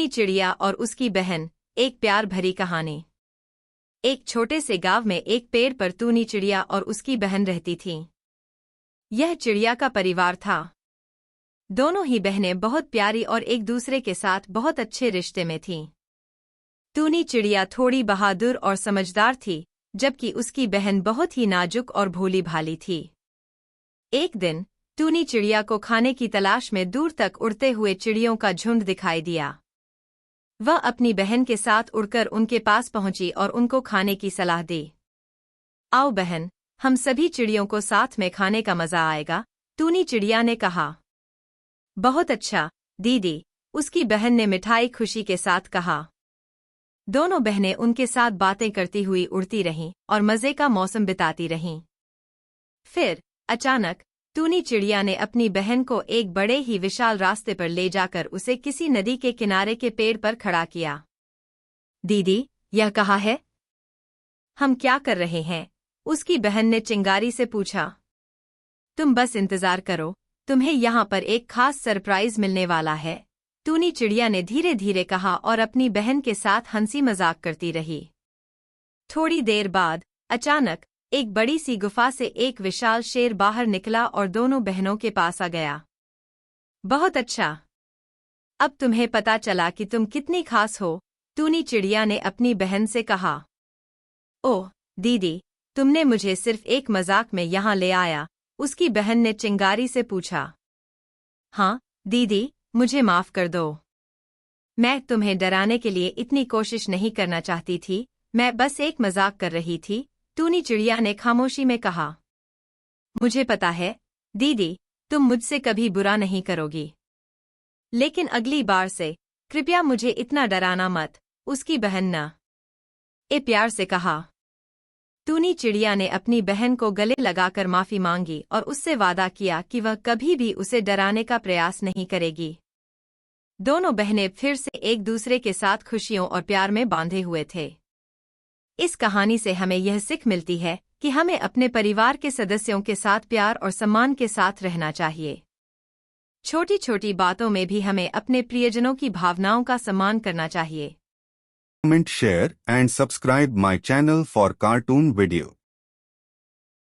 टूनी चिड़िया और उसकी बहन, एक प्यार भरी कहानी। एक छोटे से गांव में एक पेड़ पर टूनी चिड़िया और उसकी बहन रहती थीं। यह चिड़िया का परिवार था। दोनों ही बहनें बहुत प्यारी और एक दूसरे के साथ बहुत अच्छे रिश्ते में थीं। टूनी चिड़िया थोड़ी बहादुर और समझदार थी, जबकि उसकी बहन बहुत ही नाजुक और भोली भाली थी। एक दिन टूनी चिड़िया को खाने की तलाश में दूर तक उड़ते हुए चिड़ियों का झुंड दिखाई दिया। वह अपनी बहन के साथ उड़कर उनके पास पहुंची और उनको खाने की सलाह दी। आओ बहन, हम सभी चिड़ियों को साथ में खाने का मजा आएगा, टूनी चिड़िया ने कहा। बहुत अच्छा दीदी, उसकी बहन ने मिठाई खुशी के साथ कहा। दोनों बहनें उनके साथ बातें करती हुई उड़ती रहीं और मजे का मौसम बिताती रहीं। फिर अचानक टूनी चिड़िया ने अपनी बहन को एक बड़े ही विशाल रास्ते पर ले जाकर उसे किसी नदी के किनारे के पेड़ पर खड़ा किया। दीदी, यह कहाँ है? हम क्या कर रहे हैं? उसकी बहन ने चिंगारी से पूछा। तुम बस इंतजार करो, तुम्हें यहाँ पर एक खास सरप्राइज मिलने वाला है, टूनी चिड़िया ने धीरे धीरे कहा और अपनी बहन के साथ हंसी मजाक करती रही। थोड़ी देर बाद अचानक एक बड़ी सी गुफा से एक विशाल शेर बाहर निकला और दोनों बहनों के पास आ गया। बहुत अच्छा, अब तुम्हें पता चला कि तुम कितनी खास हो, टूनी चिड़िया ने अपनी बहन से कहा। ओह दीदी, तुमने मुझे सिर्फ एक मजाक में यहाँ ले आया, उसकी बहन ने चिंगारी से पूछा। हाँ दीदी, मुझे माफ कर दो। मैं तुम्हें डराने के लिए इतनी कोशिश नहीं करना चाहती थी, मैं बस एक मजाक कर रही थी, टूनी चिड़िया ने खामोशी में कहा। मुझे पता है दीदी, तुम मुझसे कभी बुरा नहीं करोगी, लेकिन अगली बार से कृपया मुझे इतना डराना मत, उसकी बहन न ए प्यार से कहा। टूनी चिड़िया ने अपनी बहन को गले लगाकर माफी मांगी और उससे वादा किया कि वह कभी भी उसे डराने का प्रयास नहीं करेगी। दोनों बहनें फिर से एक दूसरे के साथ खुशियों और प्यार में बांधे हुए थे। इस कहानी से हमें यह सीख मिलती है कि हमें अपने परिवार के सदस्यों के साथ प्यार और सम्मान के साथ रहना चाहिए। छोटी छोटी बातों में भी हमें अपने प्रियजनों की भावनाओं का सम्मान करना चाहिए। Comment, share and subscribe my channel for cartoon video.